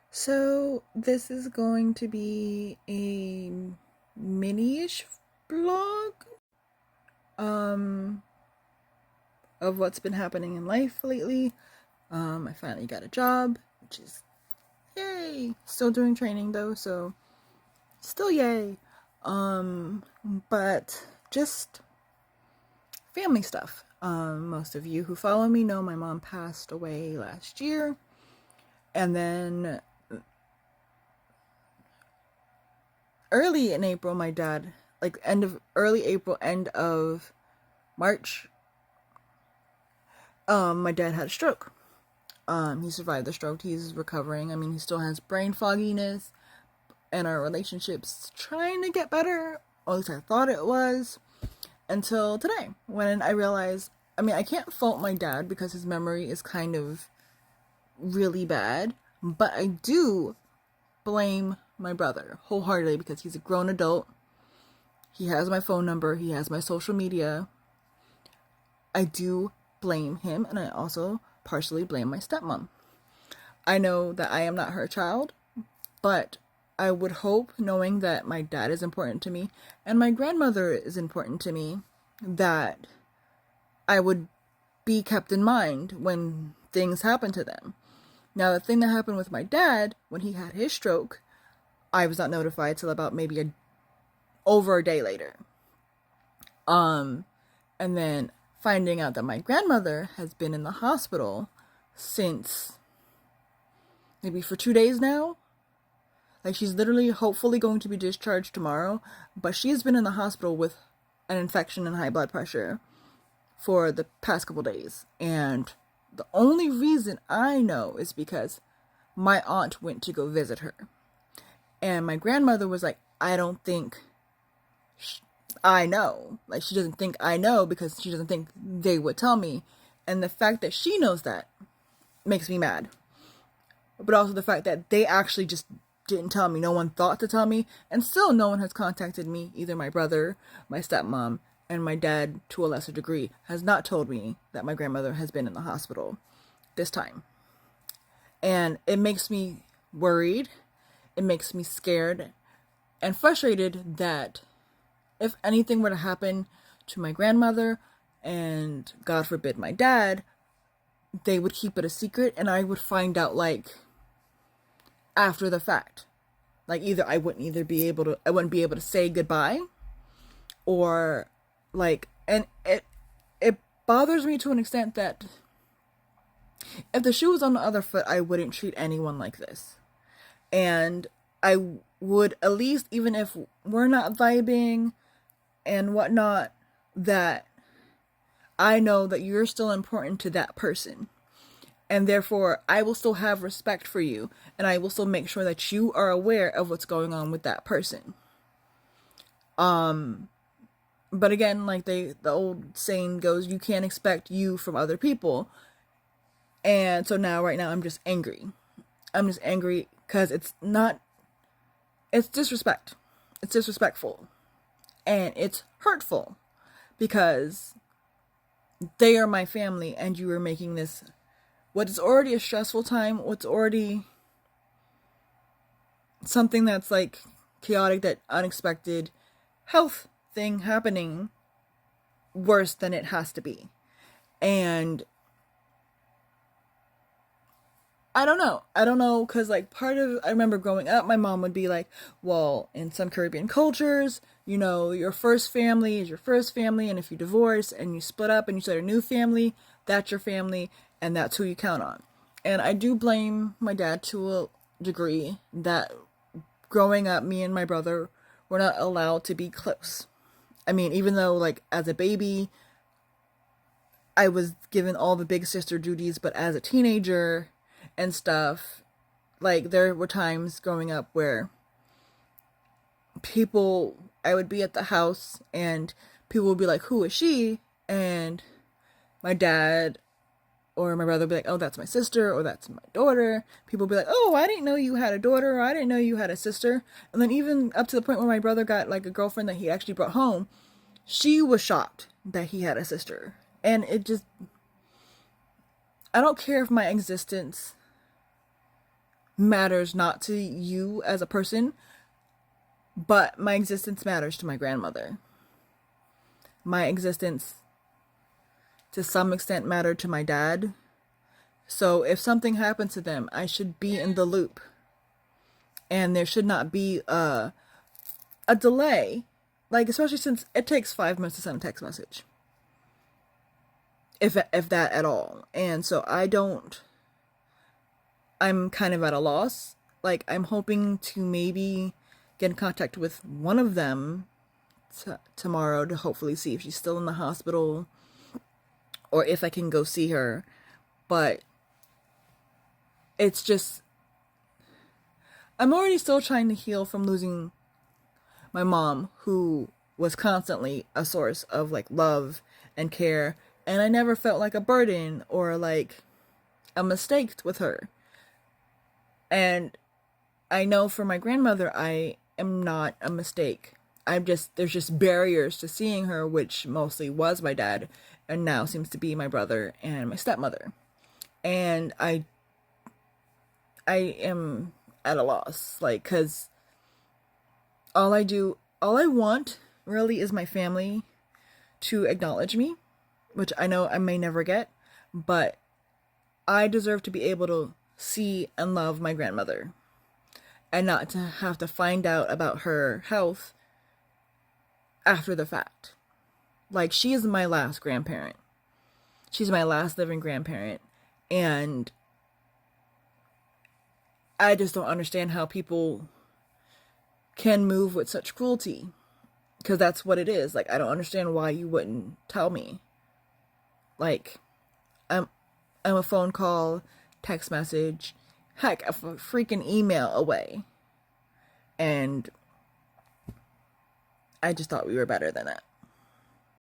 So this is going to be a mini-ish vlog um of what's been happening in life lately. I finally got a job, which is yay. Still doing training though, so still yay. But just family stuff. Most of you who follow me know my mom passed away last year, and then early in April, my dad, like end of early April, end of March, my dad had a stroke. He survived the stroke. He's recovering. I mean, he still has brain fogginess, and our relationship's trying to get better. Or at least I thought it was until today when I realized. I mean, I can't fault my dad because his memory is kind of really bad, but I do blame my brother wholeheartedly because he's a grown adult. He has my phone number. He has my social media. I do blame him, and I also partially blame my stepmom. I know that I am not her child, but I would hope, knowing that my dad is important to me and my grandmother is important to me, that I would be kept in mind when things happen to them. Now, the thing that happened with my dad when he had his stroke, I was not notified till about maybe over a day later. And then finding out that my grandmother has been in the hospital since maybe for 2 days now. Like, she's literally hopefully going to be discharged tomorrow, but she has been in the hospital with an infection and high blood pressure for the past couple days. And the only reason I know is because my aunt went to go visit her. And my grandmother was like, I don't think I know. Like, she doesn't think I know because she doesn't think they would tell me. And the fact that she knows that makes me mad. But also the fact that they actually just didn't tell me. No one thought to tell me. And still no one has contacted me. Either my brother, my stepmom, and my dad, to a lesser degree, has not told me that my grandmother has been in the hospital this time. And it makes me worried. It makes me scared and frustrated that if anything were to happen to my grandmother and, God forbid, my dad, they would keep it a secret and I would find out, like, after the fact. Like, either I wouldn't be able to say goodbye, or like, and it bothers me to an extent that if the shoe was on the other foot, I wouldn't treat anyone like this. And I would at least, even if we're not vibing and whatnot, that I know that you're still important to that person. And therefore, I will still have respect for you. And I will still make sure that you are aware of what's going on with that person. But again, like the old saying goes, you can't expect you from other people. And so right now, I'm just angry. I'm just angry because it's disrespect. It's disrespectful. And it's hurtful because they are my family and you are making this what is already a stressful time, what's already something that's like chaotic, that unexpected health thing happening, worse than it has to be. And I don't know, because like I remember growing up, my mom would be like, well, in some Caribbean cultures, your first family is your first family, and if you divorce and you split up and you start a new family, that's your family, and that's who you count on. And I do blame my dad to a degree that growing up, me and my brother were not allowed to be close. I mean, even though, like, as a baby, I was given all the big sister duties, but as a teenager and stuff, like, there were times growing up where I would be at the house and people would be like, who is she? And my dad or my brother would be like, oh, that's my sister, or that's my daughter. People would be like, oh, I didn't know you had a daughter, or I didn't know you had a sister. And then even up to the point where my brother got like a girlfriend that he actually brought home, she was shocked that he had a sister. And it just, I don't care if my existence matters not to you as a person, but my existence matters to my grandmother. My existence, to some extent, mattered to my dad. So if something happens to them, I should be in the loop. And there should not be a delay. Like, especially since it takes 5 minutes to send a text message. If that at all. And so I'm kind of at a loss. Like, I'm hoping to maybe get in contact with one of them tomorrow to hopefully see if she's still in the hospital or if I can go see her. But it's just, I'm already still trying to heal from losing my mom, who was constantly a source of like love and care, and I never felt like a burden or like a mistake with her. And I know for my grandmother, I am not a mistake. There's just barriers to seeing her, which mostly was my dad and now seems to be my brother and my stepmother. And I am at a loss, like, cause all I want really is my family to acknowledge me, which I know I may never get, but I deserve to be able to see and love my grandmother and not to have to find out about her health after the fact. Like, she is my last grandparent. She's my last living grandparent, and I just don't understand how people can move with such cruelty, because that's what it is. Like, I don't understand why you wouldn't tell me. Like, I'm a phone call, text message, heck, a freaking email away. And I just thought we were better than that.